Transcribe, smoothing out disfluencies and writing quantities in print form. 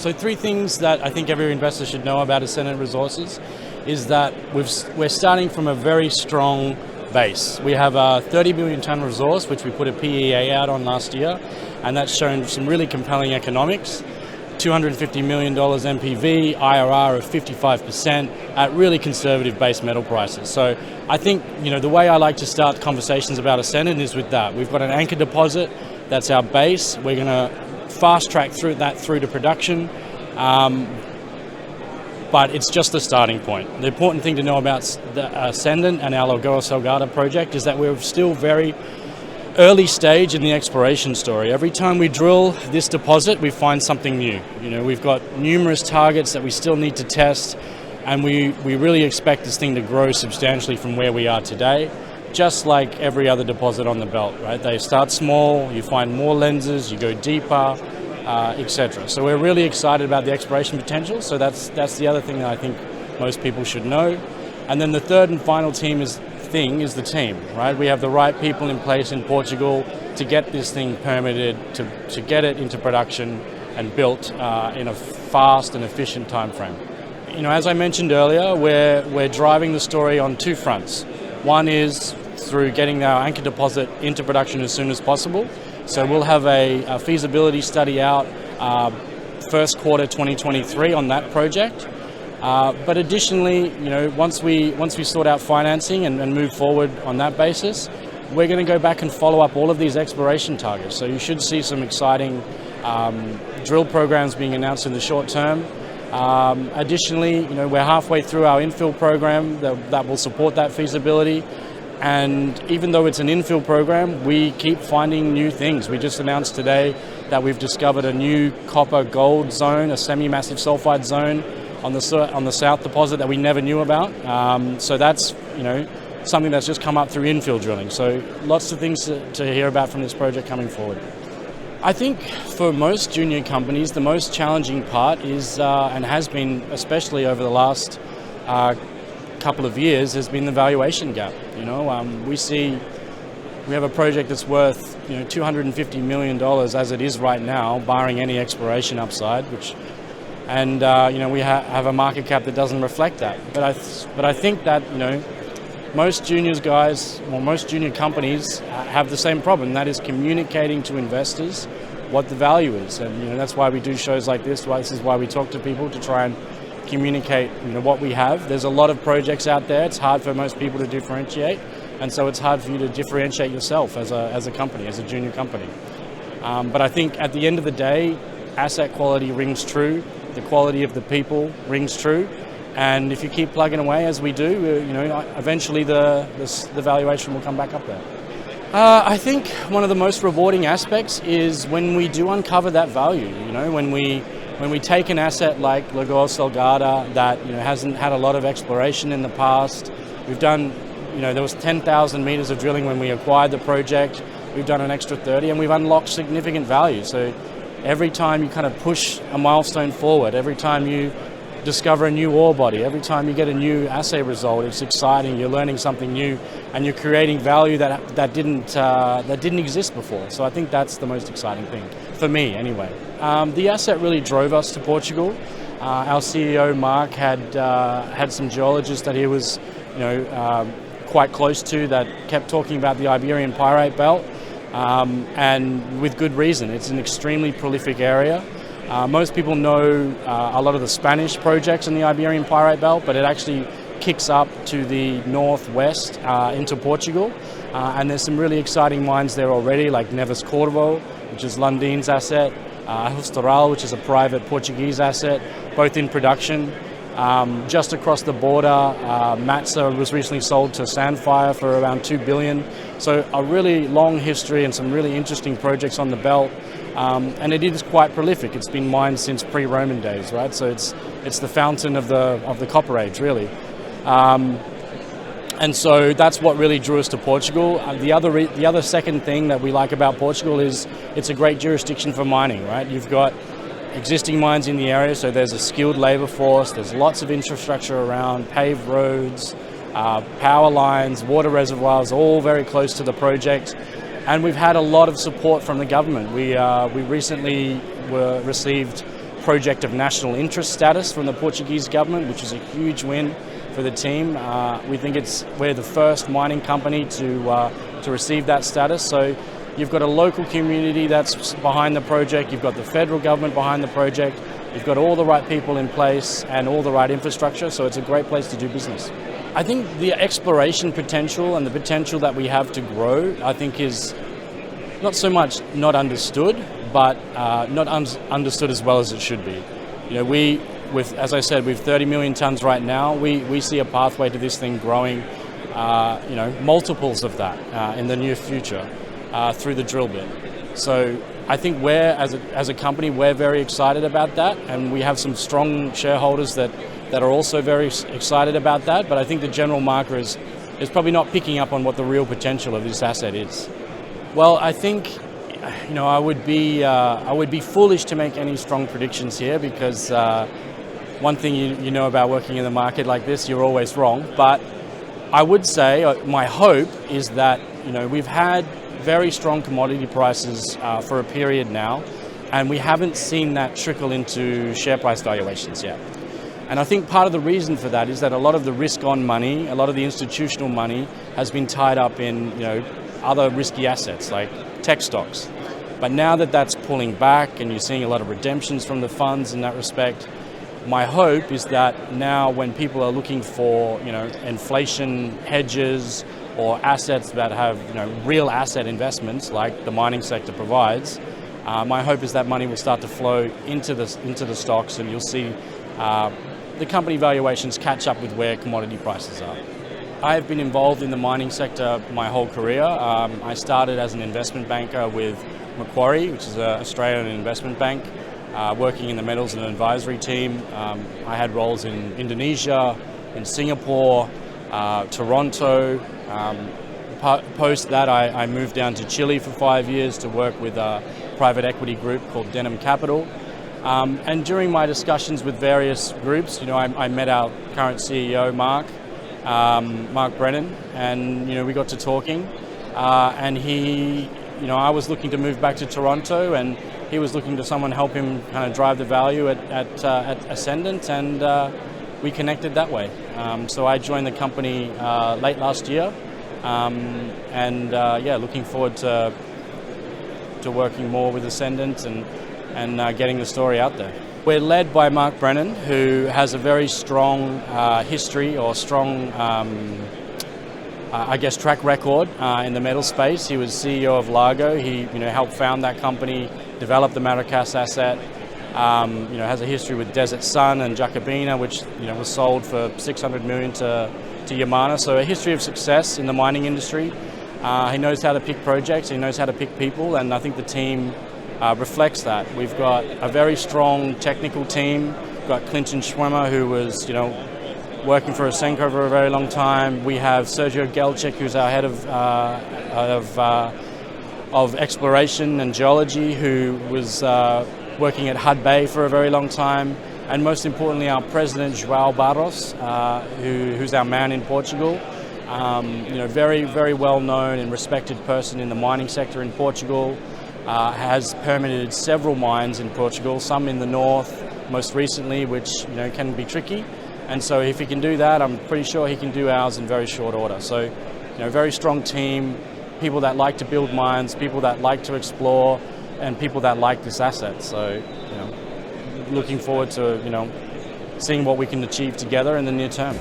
So three things that I think every investor should know about Ascendant Resources is that we're starting from a very strong base. We have a 30 billion ton resource, which we put a PEA out on last year, and that's shown some really compelling economics. $250 million NPV, IRR of 55% at really conservative base metal prices. So I think, the way I like to start conversations about Ascendant is with that. We've got an anchor deposit, that's our base. We're going to fast track through to production. But it's just the starting point. The important thing to know about the Ascendant and our Lagoa Salgada project is that we're still very early stage in the exploration story. Every time we drill this deposit, we find something new. We've got numerous targets that we still need to test, and we really expect this thing to grow substantially from where we are today, just like every other deposit on the belt, right? They start small, you find more lenses, you go deeper, etc. So we're really excited about the exploration potential. So that's the other thing that I think most people should know. And then the third and final is the team, right? We have the right people in place in Portugal to get this thing permitted, to get it into production and built in a fast and efficient time frame. As I mentioned earlier, we're driving the story on two fronts. One is through getting our anchor deposit into production as soon as possible. So we'll have a feasibility study out first quarter 2023 on that project. But additionally, once we sort out financing and move forward on that basis, we're going to go back and follow up all of these exploration targets. So you should see some exciting drill programs being announced in the short term. Additionally, we're halfway through our infill program that will support that feasibility. And even though it's an infill program, we keep finding new things. We just announced today that we've discovered a new copper gold zone, a semi-massive sulfide zone on the south deposit that we never knew about. So that's something that's just come up through infill drilling. So lots of things to hear about from this project coming forward. I think for most junior companies, the most challenging part is, and has been especially over the last couple of years, has been the valuation gap. We have a project that's worth $250 million as it is right now, barring any exploration upside, and we have a market cap that doesn't reflect that. But I think that most junior companies have the same problem, and that is communicating to investors what the value is. And that's why we do shows like this. This is why we talk to people, to try and communicate what we have. There's a lot of projects out there. It's hard for most people to differentiate, and so it's hard for you to differentiate yourself as a company, as a junior company. But I think at the end of the day, asset quality rings true. The quality of the people rings true, and if you keep plugging away as we do, eventually the valuation will come back up there. I think one of the most rewarding aspects is when we do uncover that value. When we take an asset like Lagoa Salgada that hasn't had a lot of exploration in the past. We've done, there was 10,000 meters of drilling when we acquired the project. We've done an extra 30, and we've unlocked significant value. So every time you kind of push a milestone forward, every time you discover a new ore body, every time you get a new assay result, it's exciting. You're learning something new, and you're creating value that didn't exist before. So I think that's the most exciting thing for me, anyway. The asset really drove us to Portugal. Our CEO Mark had some geologists that he was, quite close to, that kept talking about the Iberian Pyrite Belt. And with good reason. It's an extremely prolific area. Most people know a lot of the Spanish projects in the Iberian Pyrite Belt, but it actually kicks up to the northwest into Portugal. And there's some really exciting mines there already, like Neves Corvo, which is Lundin's asset, Ajustaral, which is a private Portuguese asset, both in production. Just across the border, Matsa was recently sold to Sandfire for around $2 billion. So a really long history and some really interesting projects on the belt. And it is quite prolific. It's been mined since pre-Roman days, right? So it's the fountain of the Copper Age, really. And so that's what really drew us to Portugal. The other second thing that we like about Portugal is it's a great jurisdiction for mining, right? You've got existing mines in the area, so there's a skilled labor force, there's lots of infrastructure around, paved roads, power lines, water reservoirs, all very close to the project. And we've had a lot of support from the government. We recently received project of national interest status from the Portuguese government, which is a huge win for the team. We think we're the first mining company to receive that status. So you've got a local community that's behind the project, you've got the federal government behind the project, you've got all the right people in place and all the right infrastructure, so it's a great place to do business. I think the exploration potential and the potential that we have to grow, I think is not so much not understood, but not understood as well as it should be. You know, as I said, we've 30 million tons right now. We see a pathway to this thing growing, multiples of that in the near future through the drill bit. So I think as a company, we're very excited about that, and we have some strong shareholders that are also very excited about that. But I think the general market is probably not picking up on what the real potential of this asset is. Well, I think, I would be foolish to make any strong predictions here, because one thing you know about working in the market like this, you're always wrong. But I would say my hope is that we've had very strong commodity prices for a period now, and we haven't seen that trickle into share price valuations yet. And I think part of the reason for that is that a lot of the risk-on money, a lot of the institutional money has been tied up in other risky assets like tech stocks. But now that that's pulling back and you're seeing a lot of redemptions from the funds in that respect, my hope is that now when people are looking for inflation hedges or assets that have real asset investments like the mining sector provides, my hope is that money will start to flow into the stocks, and you'll see the company valuations catch up with where commodity prices are. I have been involved in the mining sector my whole career. I started as an investment banker with Macquarie, which is an Australian investment bank, working in the metals and advisory team. I had roles in Indonesia, in Singapore, Toronto. Post that, I moved down to Chile for 5 years to work with a private equity group called Denham Capital. And during my discussions with various groups, I met our current CEO, Mark Brennan, and we got to talking, and I was looking to move back to Toronto, and he was looking to someone help him kind of drive the value at Ascendant, and we connected that way. So I joined the company late last year, looking forward to working more with Ascendant and getting the story out there. We're led by Mark Brennan, who has a very strong history, or strong, track record in the metal space. He was CEO of Largo. He helped found that company, develop the Maracás asset. Has a history with Desert Sun and Jacobina, which was sold for $600 million to Yamana. So a history of success in the mining industry. He knows how to pick projects. He knows how to pick people, and I think the team reflects that. We've got a very strong technical team. We've got Clinton Schwemmer, who was working for Ausenco for a very long time. We have Sergio Gelchik, who's our head of exploration and geology, who was working at Hud Bay for a very long time. And most importantly, our president, João Barros, who's our man in Portugal. Very, very well known and respected person in the mining sector in Portugal. Has permitted several mines in Portugal, some in the north most recently, which can be tricky. And so if he can do that, I'm pretty sure he can do ours in very short order. So, very strong team, people that like to build mines, people that like to explore, and people that like this asset. So, looking forward to seeing what we can achieve together in the near term.